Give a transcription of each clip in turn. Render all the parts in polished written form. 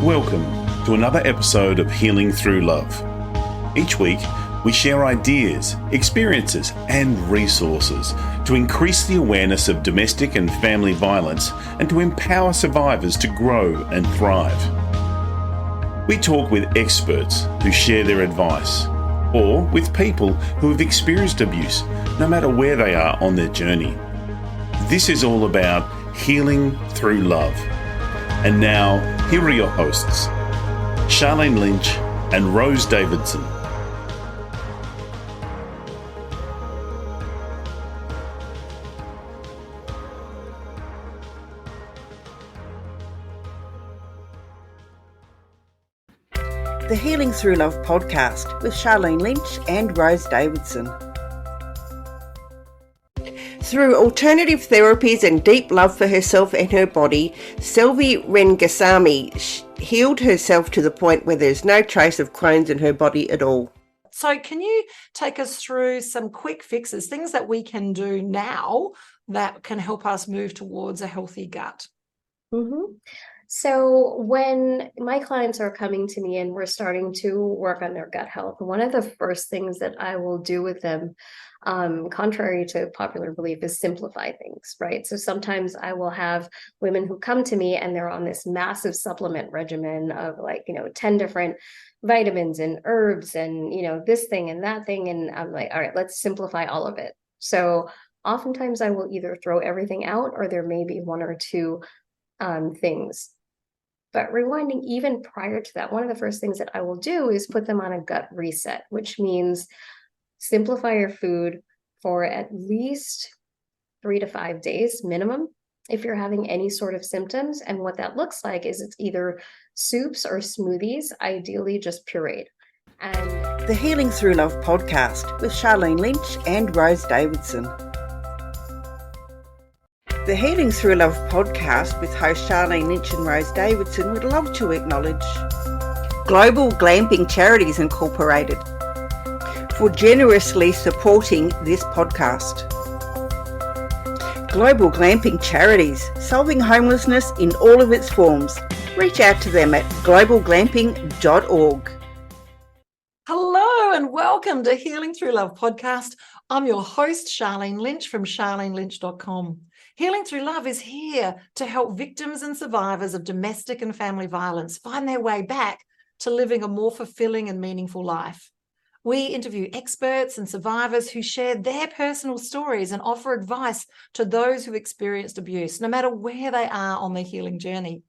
Welcome to another episode of Healing Through Love. Each week, we share ideas, experiences, and resources to increase the awareness of domestic and family violence and to empower survivors to grow and thrive. We talk with experts who share their advice, or with people who have experienced abuse, no matter where they are on their journey. This is all about healing through love. And now, here are your hosts, Sharlene Lynch and Rose Davidson. The Healing Through Love podcast with Sharlene Lynch and Rose Davidson. Through alternative therapies and deep love for herself and her body, Selvi Rengasami healed herself to the point where there's no trace of Crohn's in her body at all. So can you take us through some quick fixes, things that we can do now that can help us move towards a healthy gut? Mm-hmm. So when my clients are coming to me and we're starting to work on their gut health, one of the first things that I will do with them, contrary to popular belief, is simplify things, right? So sometimes I will have women who come to me and they're on this massive supplement regimen of 10 different vitamins and herbs and, this thing and that thing. And I'm like, all right, let's simplify all of it. So oftentimes I will either throw everything out or there may be one or two things. But rewinding even prior to that, one of the first things that I will do is put them on a gut reset, which means simplify your food for at least 3 to 5 days minimum if you're having any sort of symptoms. And what that looks like is it's either soups or smoothies, ideally just pureed. And The Healing Through Love podcast with Sharlene Lynch and Rose Davidson. The Healing Through Love podcast with host Sharlene Lynch and Rose Davidson would love to acknowledge Global Glamping Charities Incorporated for generously supporting this podcast. Global Glamping Charities, solving homelessness in all of its forms. Reach out to them at globalglamping.org. Hello and welcome to Healing Through Love podcast. I'm your host, Sharlene Lynch from sharlenelynch.com. Healing Through Love is here to help victims and survivors of domestic and family violence find their way back to living a more fulfilling and meaningful life. We interview experts and survivors who share their personal stories and offer advice to those who experienced abuse, no matter where they are on their healing journey.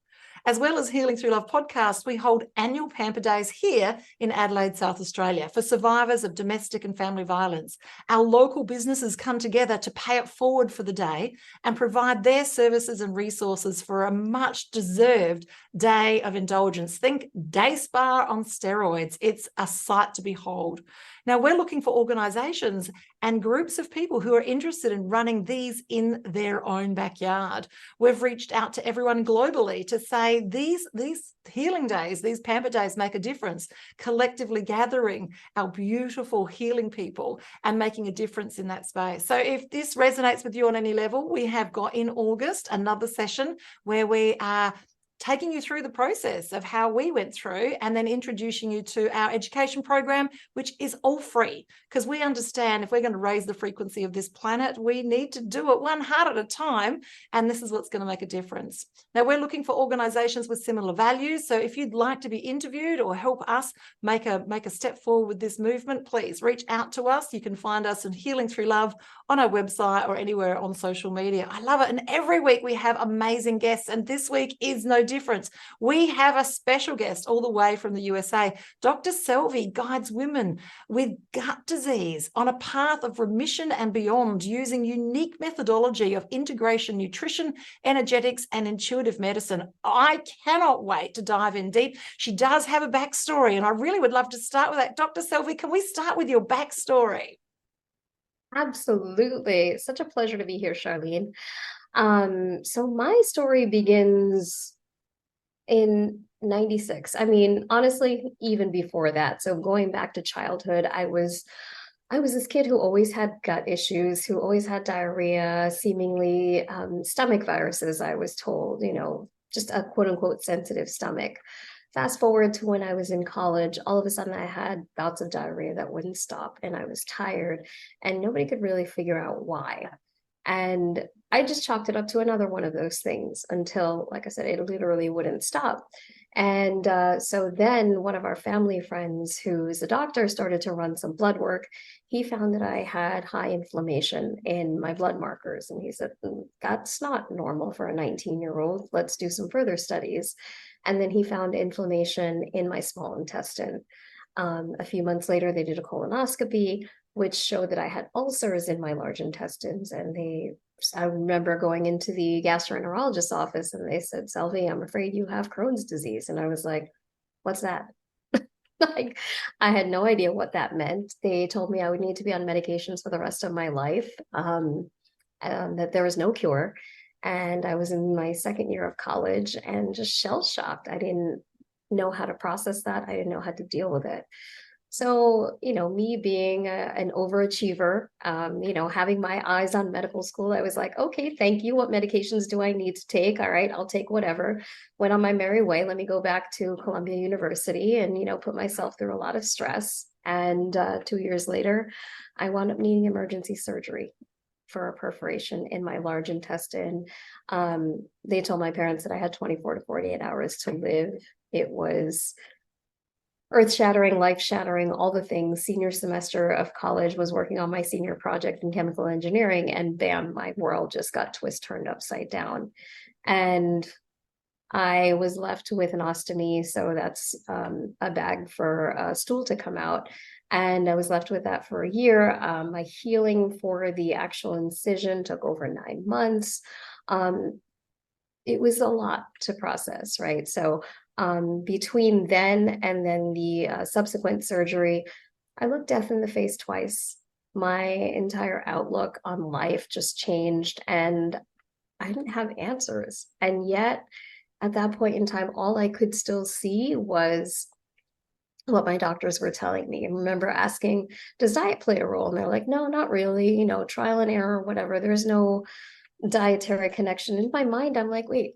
As well as Healing Through Love podcast, we hold annual Pamper Days here in Adelaide, South Australia for survivors of domestic and family violence. Our local businesses come together to pay it forward for the day and provide their services and resources for a much deserved day of indulgence. Think day spa on steroids. It's a sight to behold. Now, we're looking for organisations and groups of people who are interested in running these in their own backyard. We've reached out to everyone globally to say these healing days, these Pamper Days make a difference, collectively gathering our beautiful healing people and making a difference in that space. So if this resonates with you on any level, we have got in August another session where we are taking you through the process of how we went through and then introducing you to our education program, which is all free, because we understand if we're going to raise the frequency of this planet, we need to do it one heart at a time, and this is what's going to make a difference. Now, we're looking for organisations with similar values, so if you'd like to be interviewed or help us make a step forward with this movement, please reach out to us. You can find us in Healing Through Love on our website or anywhere on social media. I love it, and every week we have amazing guests, and this week is no difference. We have a special guest all the way from the USA. Dr. Selvi guides women with gut disease on a path of remission and beyond using unique methodology of integration, nutrition, energetics, and intuitive medicine. I cannot wait to dive in deep. She does have a backstory, and I really would love to start with that. Dr. Selvi, can we start with your backstory? absolutely. It's such a pleasure to be here, Sharlene. So my story begins in 96. I mean, honestly, even before that. So going back to childhood, I was this kid who always had gut issues, who always had diarrhea, seemingly stomach viruses, I was told, just a quote unquote sensitive stomach. Fast forward to when I was in college, all of a sudden I had bouts of diarrhea that wouldn't stop, and I was tired, and nobody could really figure out why. And I just chalked it up to another one of those things until, like I said, it literally wouldn't stop. And so then one of our family friends, who's a doctor, started to run some blood work. He found that I had high inflammation in my blood markers. And he said, that's not normal for a 19-year-old. Let's do some further studies. And then he found inflammation in my small intestine. A few months later, they did a colonoscopy, which showed that I had ulcers in my large intestines. And I remember going into the gastroenterologist's office and they said, Selvi, I'm afraid you have Crohn's disease. And I was like, what's that? Like, I had no idea what that meant. They told me I would need to be on medications for the rest of my life, that there was no cure. And I was in my second year of college and just shell-shocked. I didn't know how to process that. I didn't know how to deal with it. So, me being an overachiever, having my eyes on medical school, I was like, okay, thank you. What medications do I need to take? All right, I'll take whatever. Went on my merry way. Let me go back to Columbia University and, put myself through a lot of stress. And 2 years later, I wound up needing emergency surgery for a perforation in my large intestine. They told my parents that I had 24 to 48 hours to live. It was earth-shattering, life-shattering, all the things. Senior semester of college, was working on my senior project in chemical engineering, and bam, my world just got turned upside down. And I was left with an ostomy, so that's a bag for a stool to come out. And I was left with that for a year. My healing for the actual incision took over 9 months. It was a lot to process, right? So between then and then the subsequent surgery, I looked death in the face twice. My entire outlook on life just changed, and I didn't have answers. And yet, at that point in time, all I could still see was what my doctors were telling me. And remember asking, does diet play a role? And they're like, no, not really, trial and error, whatever. There's no dietary connection. In my mind, I'm like, wait,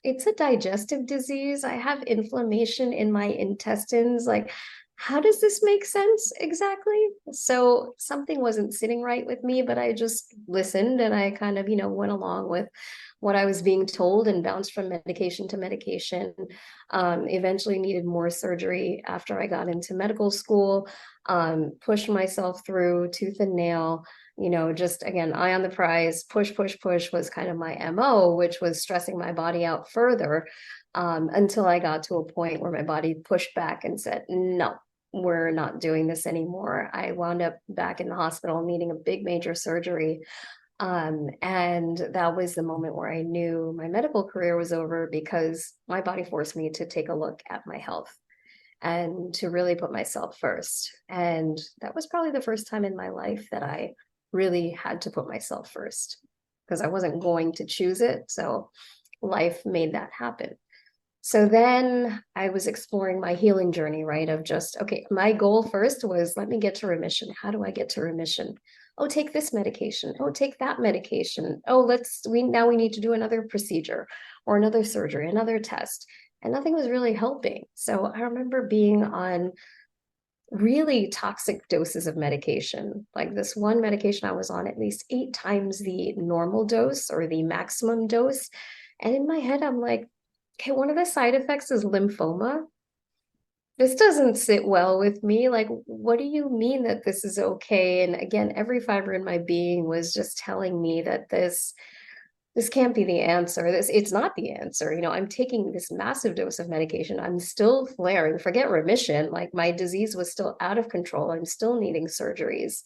it's a digestive disease. I have inflammation in my intestines. Like, how does this make sense exactly? So something wasn't sitting right with me, but I just listened and I kind of, went along with what I was being told and bounced from medication to medication. Eventually needed more surgery after I got into medical school, pushed myself through tooth and nail. Just again, eye on the prize, push was kind of my MO, which was stressing my body out further, until I got to a point where my body pushed back and said, no, we're not doing this anymore. I wound up back in the hospital needing a big major surgery. And that was the moment where I knew my medical career was over, because my body forced me to take a look at my health and to really put myself first. And that was probably the first time in my life that I really had to put myself first, because I wasn't going to choose it. So life made that happen. So then I was exploring my healing journey, right? Of just, okay, my goal first was, let me get to remission. How do I get to remission? Oh, take this medication. Oh, take that medication. Oh, we need to do another procedure or another surgery, another test. And nothing was really helping. So I remember being on really toxic doses of medication. Like this one medication I was on at least 8 times the normal dose or the maximum dose. And in my head, I'm like, okay, one of the side effects is lymphoma. This doesn't sit well with me. Like, what do you mean that this is okay? And again, every fiber in my being was just telling me that this can't be the answer. It's not the answer. I'm taking this massive dose of medication. I'm still flaring. Forget remission. Like, my disease was still out of control. I'm still needing surgeries.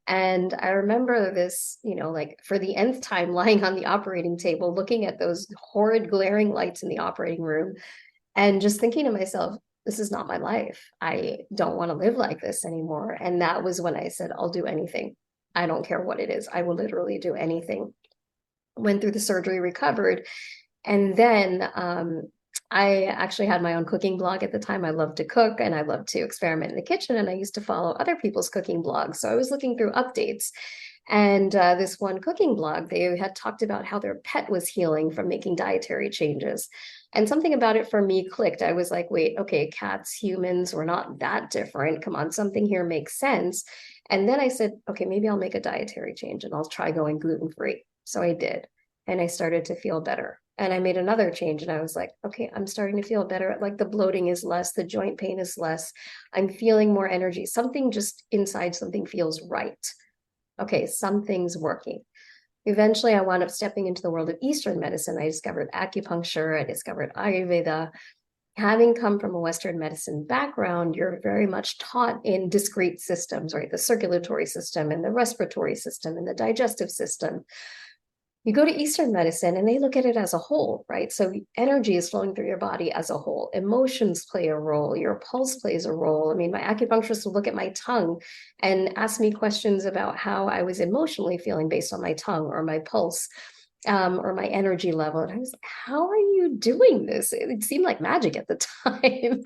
And I remember this, like for the nth time, lying on the operating table, looking at those horrid glaring lights in the operating room and just thinking to myself, this is not my life. I don't want to live like this anymore. And that was when I said, I'll do anything. I don't care what it is. I will literally do anything. Went through the surgery, recovered. And then I actually had my own cooking blog at the time. I loved to cook and I loved to experiment in the kitchen. And I used to follow other people's cooking blogs. So I was looking through updates. And this one cooking blog, they had talked about how their pet was healing from making dietary changes. And something about it for me clicked. I was like, wait, okay, cats, humans, we're not that different. Come on, something here makes sense. And then I said, okay, maybe I'll make a dietary change and I'll try going gluten-free. So I did. And I started to feel better. And I made another change and I was like, okay, I'm starting to feel better. Like the bloating is less, the joint pain is less. I'm feeling more energy. Something just inside something feels right. Okay, something's working. Eventually, I wound up stepping into the world of Eastern medicine. I discovered acupuncture, I discovered Ayurveda. Having come from a Western medicine background, you're very much taught in discrete systems, right? The circulatory system and the respiratory system and the digestive system. You go to Eastern medicine and they look at it as a whole, right? So energy is flowing through your body as a whole. Emotions play a role. Your pulse plays a role. I mean, my acupuncturist would look at my tongue and ask me questions about how I was emotionally feeling based on my tongue or my pulse, or my energy level. And I was like, how are you doing this? It seemed like magic at the time.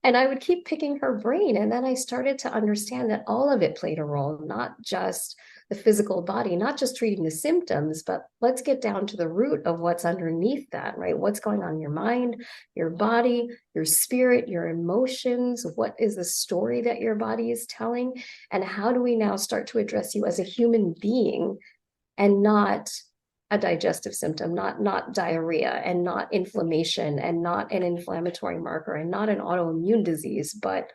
And I would keep picking her brain. And then I started to understand that all of it played a role, not just the physical body, not just treating the symptoms, but let's get down to the root of what's underneath that, right? What's going on in your mind, your body, your spirit, your emotions? What is the story that your body is telling? And how do we now start to address you as a human being and not a digestive symptom, not diarrhea and not inflammation and not an inflammatory marker and not an autoimmune disease, but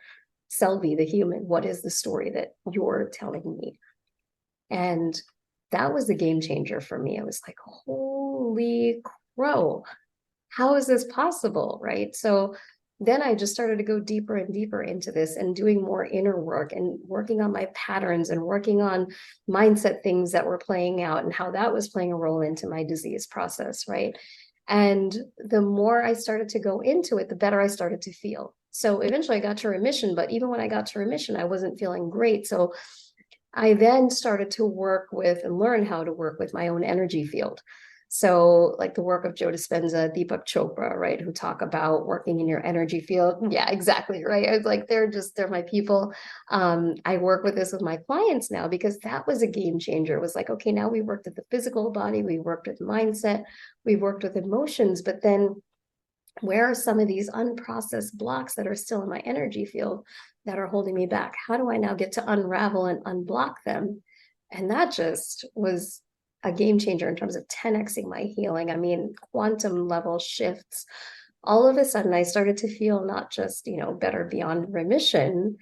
Selvi, the human? What is the story that you're telling me? And that was the game changer for me. I was like, holy crow, how is this possible, right? So then I just started to go deeper and deeper into this and doing more inner work and working on my patterns and working on mindset things that were playing out and how that was playing a role into my disease process, right? And the more I started to go into it, the better I started to feel. So eventually I got to remission, but even when I got to remission, I wasn't feeling great. So I then started to work with and learn how to work with my own energy field. So like the work of Joe Dispenza, Deepak Chopra, right, who talk about working in your energy field. Yeah, exactly, right. I was like, they're my people. I work with this with my clients now because that was a game changer. It was like, okay, now we worked with the physical body, we worked with mindset, we worked with emotions, but then where are some of these unprocessed blocks that are still in my energy field that are holding me back? How do I now get to unravel and unblock them? And that just was a game changer in terms of 10xing my healing. I mean, quantum level shifts. All of a sudden, I started to feel not just, better beyond remission.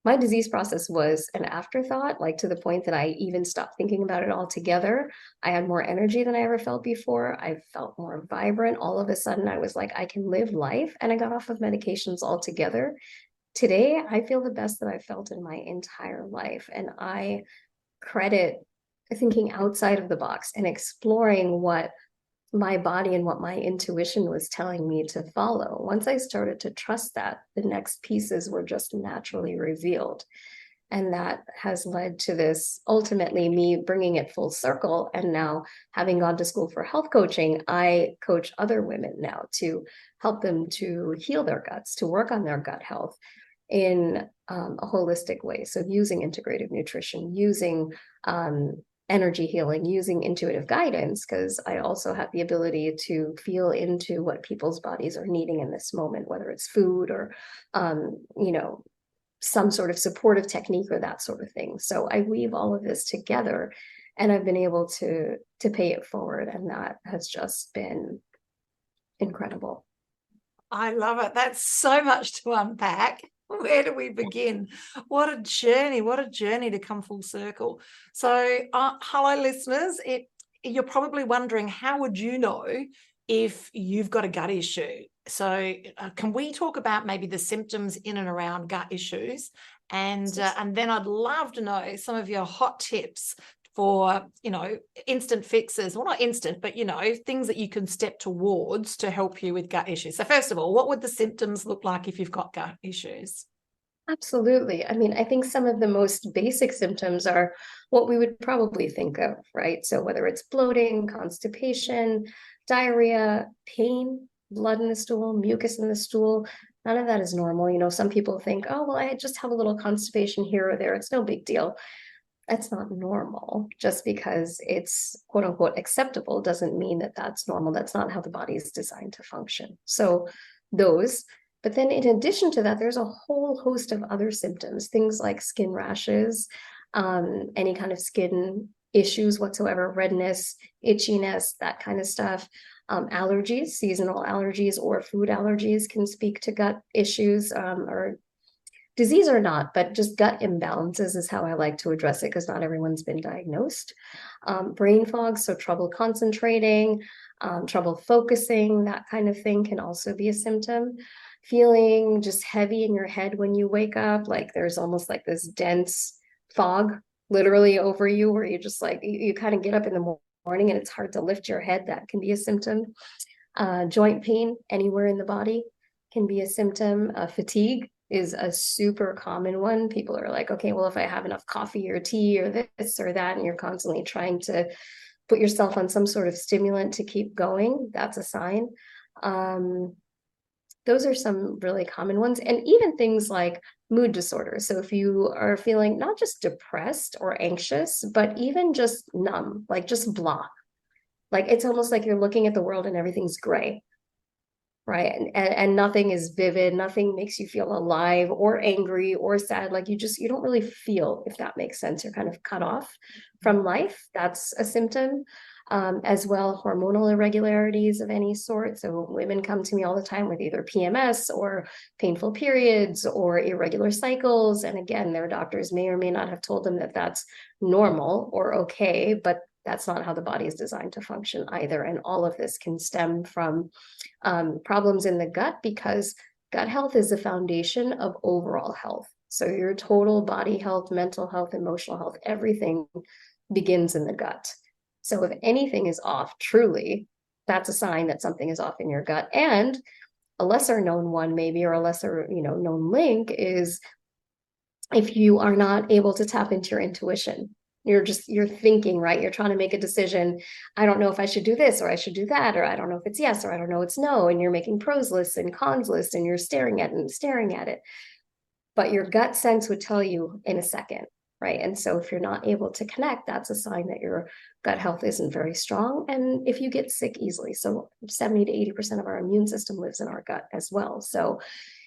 My disease process was an afterthought, like to the point that I even stopped thinking about it altogether. I had more energy than I ever felt before. I felt more vibrant. All of a sudden, I was like, I can live life. And I got off of medications altogether. Today, I feel the best that I've felt in my entire life. And I credit thinking outside of the box and exploring what my body and what my intuition was telling me to follow. Once I started to trust that, the next pieces were just naturally revealed. And that has led to this, ultimately me bringing it full circle. And now, having gone to school for health coaching, I coach other women now to help them to heal their guts, to work on their gut health in a holistic way. So using integrative nutrition, using energy healing, using intuitive guidance, because I also have the ability to feel into what people's bodies are needing in this moment, whether it's food or, some sort of supportive technique or that sort of thing. So I weave all of this together and I've been able to pay it forward. And that has just been incredible. I love it. That's so much to unpack. Where do we begin? What a journey to come full circle. So hello listeners, you're probably wondering, how would you know if you've got a gut issue? So can we talk about maybe the symptoms in and around gut issues? And then I'd love to know some of your hot tips for, instant fixes. Well, not instant, but, things that you can step towards to help you with gut issues. So first of all, what would the symptoms look like if you've got gut issues? Absolutely. I mean, I think some of the most basic symptoms are what we would probably think of, right? So whether it's bloating, constipation, diarrhea, pain, blood in the stool, mucus in the stool, none of that is normal. Some people think, oh, well, I just have a little constipation here or there. It's no big deal. That's not normal. Just because it's quote unquote acceptable doesn't mean that that's normal. That's not how the body is designed to function. So those, but then in addition to that, there's a whole host of other symptoms, things like skin rashes, any kind of skin issues whatsoever, redness, itchiness, that kind of stuff. Allergies, seasonal allergies or food allergies can speak to gut issues, or disease or not, but just gut imbalances is how I like to address it because not everyone's been diagnosed. Brain fog, so trouble concentrating, trouble focusing, that kind of thing can also be a symptom. Feeling just heavy in your head when you wake up, like there's almost like this dense fog literally over you where you just like, you kind of get up in the morning and it's hard to lift your head. That can be a symptom. Joint pain anywhere in the body can be a symptom. Fatigue is a super common one. People are like, okay, well, if I have enough coffee or tea or this or that, and you're constantly trying to put yourself on some sort of stimulant to keep going, that's a sign. Those are some really common ones. And even things like mood disorders. So if you are feeling not just depressed or anxious, but even just numb, like just blah, like it's almost like you're looking at the world and everything's gray. Right. And nothing is vivid. Nothing makes you feel alive or angry or sad. Like you don't really feel, if that makes sense. You're kind of cut off from life. That's a symptom. As well, hormonal irregularities of any sort. So women come to me all the time with either PMS or painful periods or irregular cycles. And again, their doctors may or may not have told them that that's normal or okay, but that's not how the body is designed to function either. And all of this can stem from problems in the gut, because gut health is the foundation of overall health. So your total body health, mental health, emotional health, everything begins in the gut. So if anything is off, truly, that's a sign that something is off in your gut. And a lesser known one, maybe, or a lesser, known link is if you are not able to tap into your intuition. You're thinking, right? You're trying to make a decision. I don't know if I should do this or I should do that, or I don't know if it's yes, or I don't know it's no. And you're making pros lists and cons lists and you're staring at it. But your gut sense would tell you in a second, right? And so if you're not able to connect, that's a sign that your gut health isn't very strong. And if you get sick easily, so 70 to 80% of our immune system lives in our gut as well. So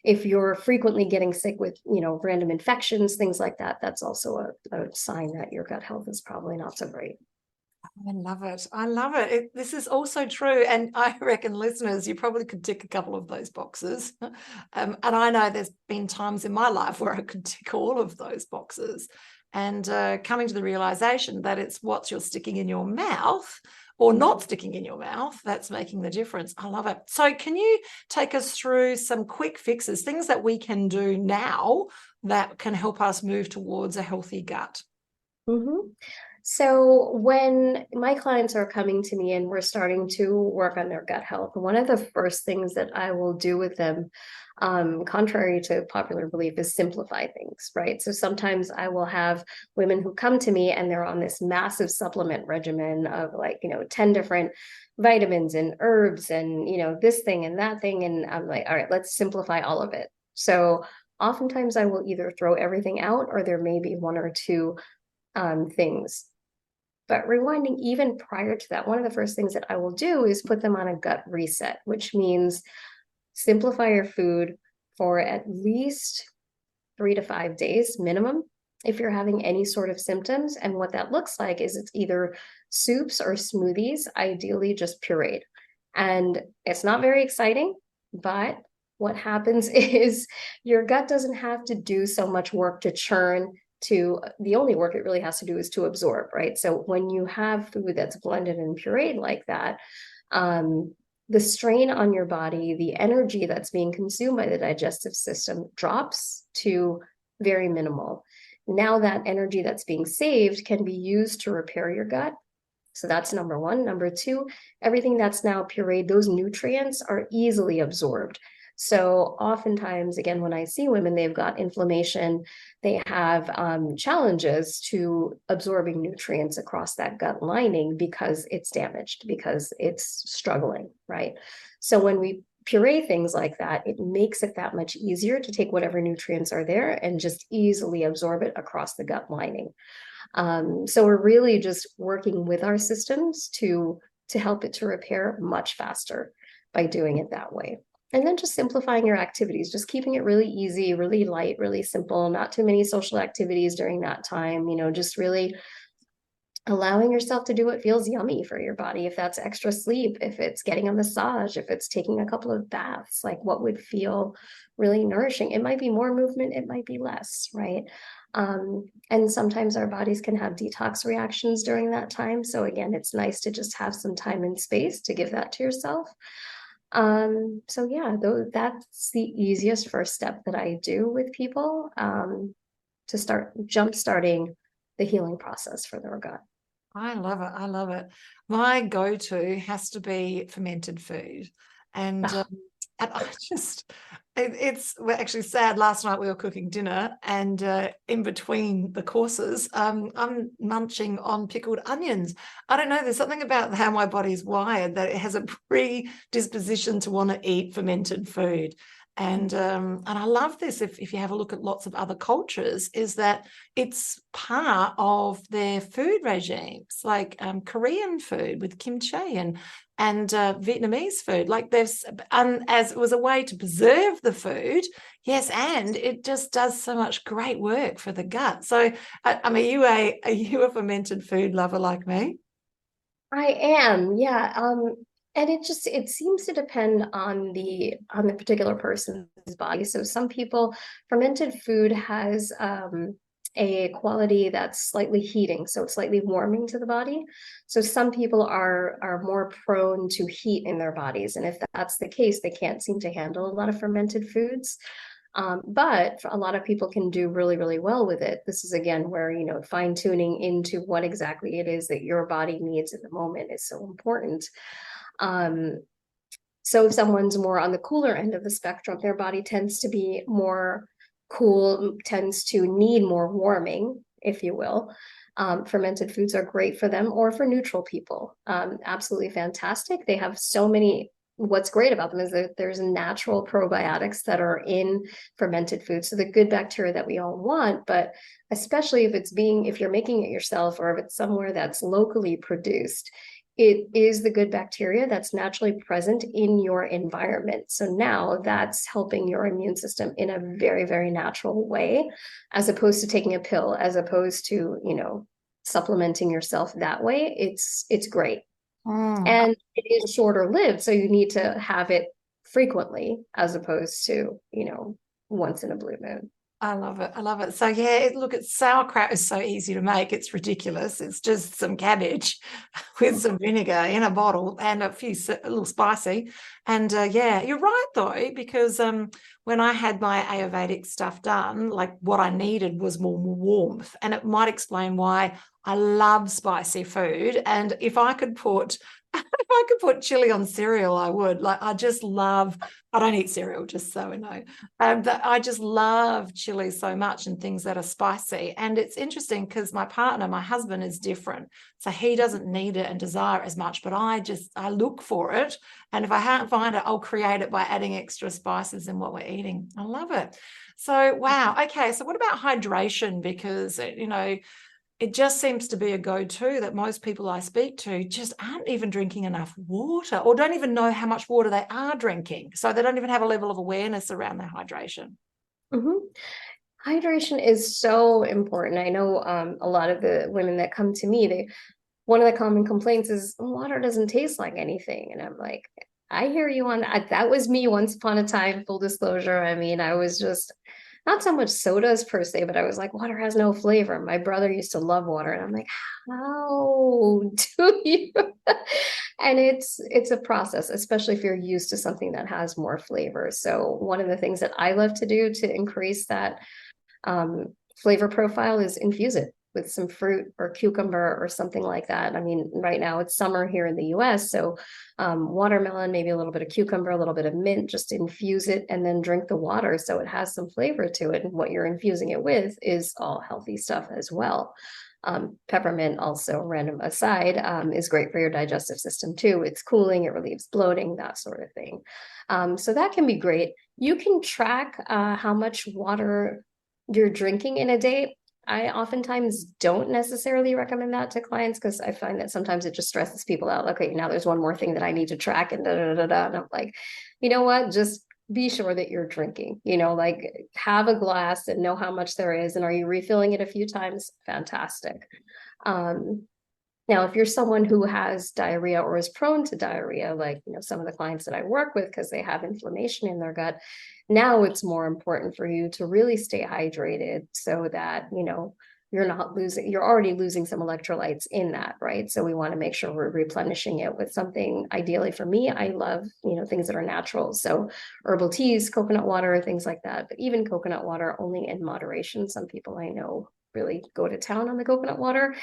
if you're frequently getting sick with, random infections, things like that, that's also a sign that your gut health is probably not so great. I love it. I love it. This is also true. And I reckon, listeners, you probably could tick a couple of those boxes. And I know there's been times in my life where I could tick all of those boxes. And coming to the realization that it's what you're sticking in your mouth or not sticking in your mouth that's making the difference. I love it. So can you take us through some quick fixes, things that we can do now that can help us move towards a healthy gut? Mm-hmm. So when my clients are coming to me and we're starting to work on their gut health, one of the first things that I will do with them, contrary to popular belief, is simplify things, right? So sometimes I will have women who come to me and they're on this massive supplement regimen of 10 different vitamins and herbs and, this thing and that thing. And I'm like, all right, let's simplify all of it. So oftentimes I will either throw everything out or there may be one or two things. But rewinding even prior to that, one of the first things that I will do is put them on a gut reset, which means simplify your food for at least 3 to 5 days minimum if you're having any sort of symptoms. And what that looks like is it's either soups or smoothies, ideally just pureed. And it's not very exciting, but what happens is your gut doesn't have to do so much work to churn. The only work it really has to do is to absorb, right? So when you have food that's blended and pureed like that, the strain on your body, the energy that's being consumed by the digestive system drops to very minimal. Now that energy that's being saved can be used to repair your gut. So that's number one. Number two, everything that's now pureed, those nutrients are easily absorbed. So oftentimes, again, when I see women, they've got inflammation, they have challenges to absorbing nutrients across that gut lining because it's damaged, because it's struggling, right? So when we puree things like that, it makes it that much easier to take whatever nutrients are there and just easily absorb it across the gut lining. So we're really just working with our systems to help it to repair much faster by doing it that way. And then just simplifying your activities, just keeping it really easy, really light, really simple, not too many social activities during that time, just really allowing yourself to do what feels yummy for your body. If that's extra sleep, if it's getting a massage, if it's taking a couple of baths, like what would feel really nourishing. It might be more movement, it might be less, right? And sometimes our bodies can have detox reactions during that time. So again, it's nice to just have some time and space to give that to yourself. So yeah, that's the easiest first step that I do with people, to start jump-starting the healing process for their gut. I love it. I love it. My go-to has to be fermented food. And I just, it's we're actually sad. Last night we were cooking dinner, and in between the courses, I'm munching on pickled onions. I don't know. There's something about how my body's wired that it has a predisposition to want to eat fermented food. And I love this. If you have a look at lots of other cultures, is that it's part of their food regimes, like Korean food with kimchi and Vietnamese food. Like there's, as it was a way to preserve the food, yes, and it just does so much great work for the gut. So, I mean, are you a fermented food lover like me? I am, yeah. And it seems to depend on the particular person's body. So some people, fermented food has a quality that's slightly heating, so it's slightly warming to the body. So some people are more prone to heat in their bodies, and if that's the case, they can't seem to handle a lot of fermented foods. But a lot of people can do really, really well with it. This is again where, fine tuning into what exactly it is that your body needs at the moment is so important. So if someone's more on the cooler end of the spectrum, their body tends to be more cool, tends to need more warming, if you will. Fermented foods are great for them, or for neutral people. Absolutely fantastic. They have so many. What's great about them is that there's natural probiotics that are in fermented foods. So the good bacteria that we all want, but especially if you're making it yourself, or if it's somewhere that's locally produced, it is the good bacteria that's naturally present in your environment. So now that's helping your immune system in a very, very natural way, as opposed to taking a pill, as opposed to, supplementing yourself that way. It's great. And it is shorter lived. So you need to have it frequently, as opposed to, once in a blue moon. I love it. I love it. So yeah, look, sauerkraut is so easy to make. It's ridiculous. It's just some cabbage with some vinegar in a bottle and a little spicy. And yeah, you're right though, because when I had my Ayurvedic stuff done, like what I needed was more warmth, and it might explain why I love spicy food. And if I could put chili on cereal, I would. Like, I don't eat cereal, just so we know. But I just love chili so much, and things that are spicy. And it's interesting because my husband is different. So he doesn't need it and desire it as much, but I look for it. And if I can't find it, I'll create it by adding extra spices in what we're eating. I love it. So, wow. Okay. So what about hydration? Because, it just seems to be a go-to that most people I speak to just aren't even drinking enough water, or don't even know how much water they are drinking. So they don't even have a level of awareness around their hydration. Mm-hmm. Hydration is so important. I know a lot of the women that come to me, one of the common complaints is water doesn't taste like anything. And I'm like, I hear you on that. That was me once upon a time, full disclosure. I mean, I was just not so much sodas per se, but I was like, water has no flavor. My brother used to love water, and I'm like, how do you? And it's a process, especially if you're used to something that has more flavor. So one of the things that I love to do to increase that flavor profile is infuse it with some fruit or cucumber or something like that. I mean, right now it's summer here in the US, so watermelon, maybe a little bit of cucumber, a little bit of mint, just infuse it and then drink the water so it has some flavor to it. And what you're infusing it with is all healthy stuff as well. Peppermint, also, random aside, is great for your digestive system too. It's cooling, it relieves bloating, that sort of thing. So that can be great. You can track how much water you're drinking in a day. I oftentimes don't necessarily recommend that to clients because I find that sometimes it just stresses people out. Okay, now there's one more thing that I need to track and da da da da. And I'm like, you know what? Just be sure that you're drinking, like have a glass and know how much there is. And are you refilling it a few times? Fantastic. Now, if you're someone who has diarrhea or is prone to diarrhea, like, some of the clients that I work with, because they have inflammation in their gut, now it's more important for you to really stay hydrated so that, you're already losing some electrolytes in that, right? So we want to make sure we're replenishing it with something. Ideally for me, I love, things that are natural. So herbal teas, coconut water, things like that, but even coconut water only in moderation. Some people I know really go to town on the coconut water.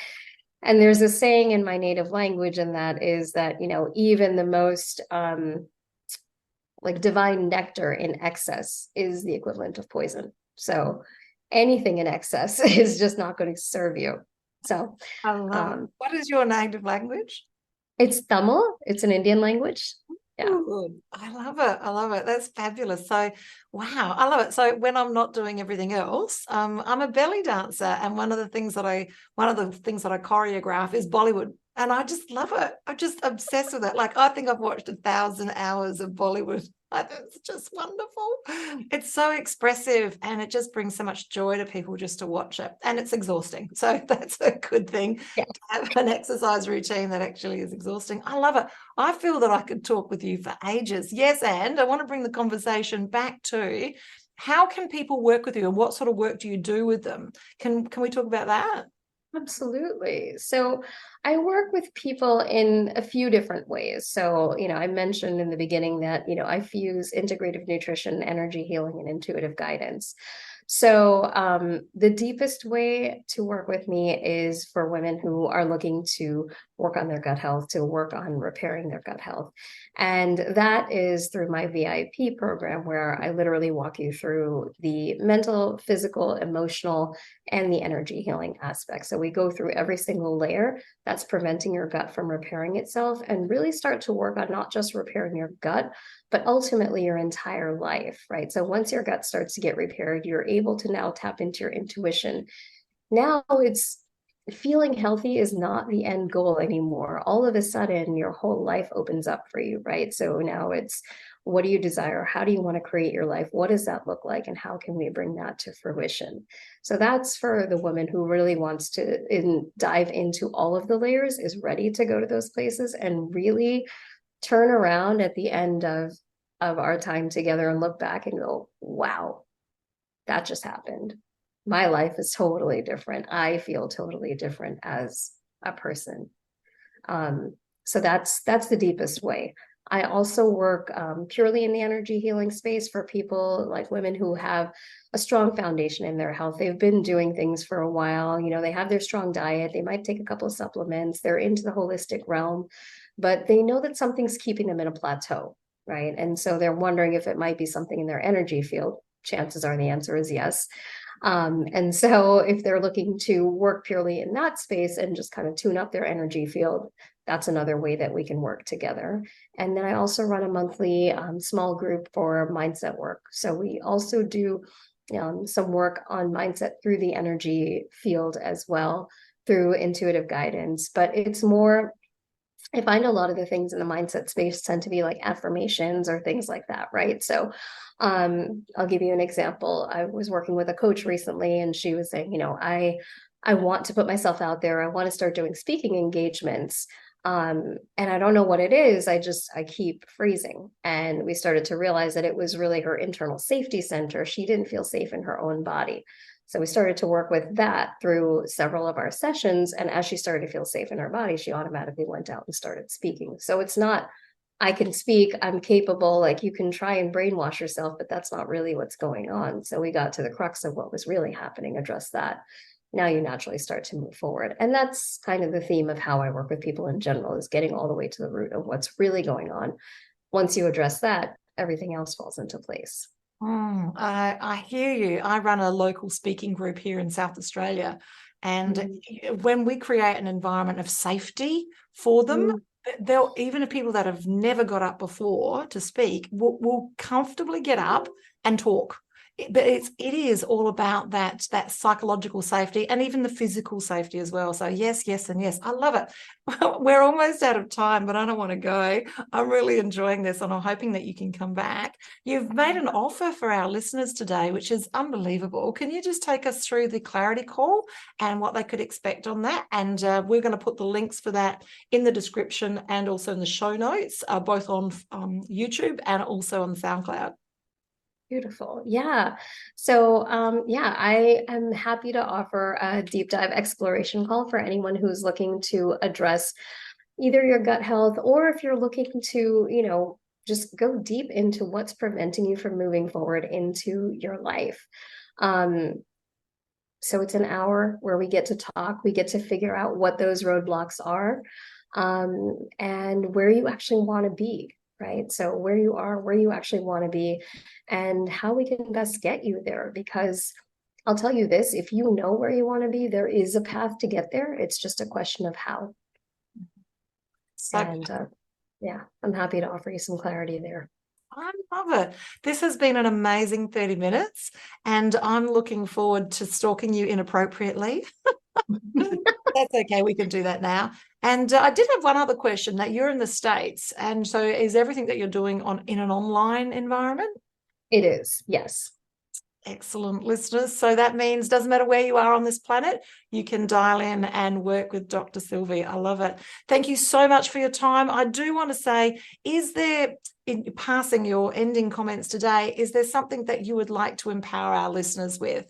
And there's a saying in my native language, and that is that, even the most like divine nectar in excess is the equivalent of poison. So anything in excess is just not going to serve you. So I love it. What is your native language? It's Tamil. It's an Indian language. Yeah. Good. I love it. I love it. That's fabulous. So, wow, I love it. So when I'm not doing everything else, I'm a belly dancer, and one of the things that I choreograph is Bollywood, and I just love it. I'm just obsessed with it. Like, I think I've watched 1,000 hours of Bollywood. It's just wonderful. It's so expressive, and it just brings so much joy to people just to watch it, and it's exhausting. So that's a good thing, to have an exercise routine that actually is exhausting. I love it. I feel that I could talk with you for ages. Yes, and I want to bring the conversation back to how can people work with you, and what sort of work do you do with them? Can we talk about that? Absolutely. So I work with people in a few different ways. So, I mentioned in the beginning that, I fuse integrative nutrition, energy healing, and intuitive guidance. So the deepest way to work with me is for women who are looking to work on their gut health, to work on repairing their gut health. And that is through my VIP program, where I literally walk you through the mental, physical, emotional, and the energy healing aspects. So we go through every single layer that's preventing your gut from repairing itself, and really start to work on not just repairing your gut, but ultimately your entire life, right? So once your gut starts to get repaired, you're able to now tap into your intuition. Now it's feeling healthy is not the end goal anymore. All of a sudden, your whole life opens up for you, right? So now it's, what do you desire? How do you want to create your life? What does that look like? And how can we bring that to fruition? So that's for the woman who really wants to dive into all of the layers, is ready to go to those places and really turn around at the end of our time together and look back and go, wow, that just happened. My life is totally different. I feel totally different as a person. So that's the deepest way. I also work purely in the energy healing space for people like women who have a strong foundation in their health. They've been doing things for a while. They have their strong diet. They might take a couple of supplements. They're into the holistic realm, but they know that something's keeping them in a plateau, right? And so they're wondering if it might be something in their energy field. Chances are the answer is yes. And so if they're looking to work purely in that space and just kind of tune up their energy field, that's another way that we can work together. And then I also run a monthly small group for mindset work. So we also do some work on mindset through the energy field as well, through intuitive guidance. But it's more, I find a lot of the things in the mindset space tend to be like affirmations or things like that, right? So I'll give you an example. I was working with a coach recently, and she was saying, I want to put myself out there. I want to start doing speaking engagements. And I don't know what it is. I keep freezing. And we started to realize that it was really her internal safety center. She didn't feel safe in her own body. So we started to work with that through several of our sessions. And as she started to feel safe in her body, she automatically went out and started speaking. So it's not, I can speak, I'm capable, like you can try and brainwash yourself, but that's not really what's going on. So we got to the crux of what was really happening, address that. Now you naturally start to move forward. And that's kind of the theme of how I work with people in general, is getting all the way to the root of what's really going on. Once you address that, everything else falls into place. I hear you. I run a local speaking group here in South Australia. And when we create an environment of safety for them, they'll, even if people that have never got up before to speak will comfortably get up and talk. But it is all about that psychological safety and even the physical safety as well. So yes, and yes. I love it. We're almost out of time, but I don't want to go. I'm really enjoying this, and I'm hoping that you can come back. You've made an offer for our listeners today, which is unbelievable. Can you just take us through the clarity call and what they could expect on that? And we're going to put the links for that in the description and also in the show notes, both on YouTube and also on SoundCloud. Beautiful. Yeah. So, I am happy to offer a deep dive exploration call for anyone who's looking to address either your gut health, or if you're looking to, just go deep into what's preventing you from moving forward into your life. So it's an hour where we get to talk, we get to figure out what those roadblocks are, and where you actually want to be. Right? So where you are, where you actually want to be, and how we can best get you there. Because I'll tell you this, if you know where you want to be, there is a path to get there. It's just a question of how. And I'm happy to offer you some clarity there. I love it. This has been an amazing 30 minutes, and I'm looking forward to stalking you inappropriately. That's okay. We can do that now. And I did have one other question, that you're in the States. And so is everything that you're doing in an online environment? It is, yes. Excellent, listeners. So that means doesn't matter where you are on this planet, you can dial in and work with Dr. Selvi. I love it. Thank you so much for your time. I do want to say, is there, in passing your ending comments today, is there something that you would like to empower our listeners with?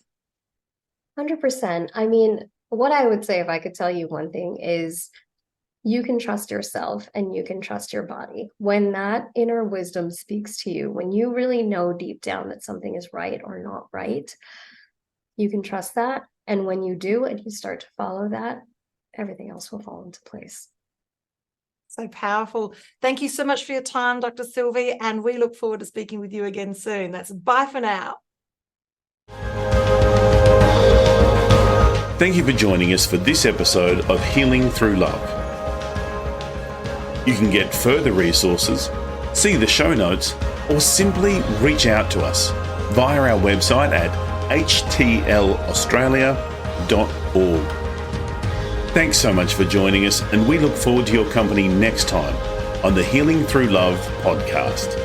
100%. I mean, what I would say, if I could tell you one thing, is you can trust yourself and you can trust your body. When that inner wisdom speaks to you, when you really know deep down that something is right or not right, you can trust that. And when you do and you start to follow that, everything else will fall into place. So powerful. Thank you so much for your time, Dr. Selvi, and we look forward to speaking with you again soon. That's bye for now. Thank you for joining us for this episode of Healing Through Love. You can get further resources, see the show notes, or simply reach out to us via our website at htlaustralia.org. Thanks so much for joining us, and we look forward to your company next time on the Healing Through Love podcast.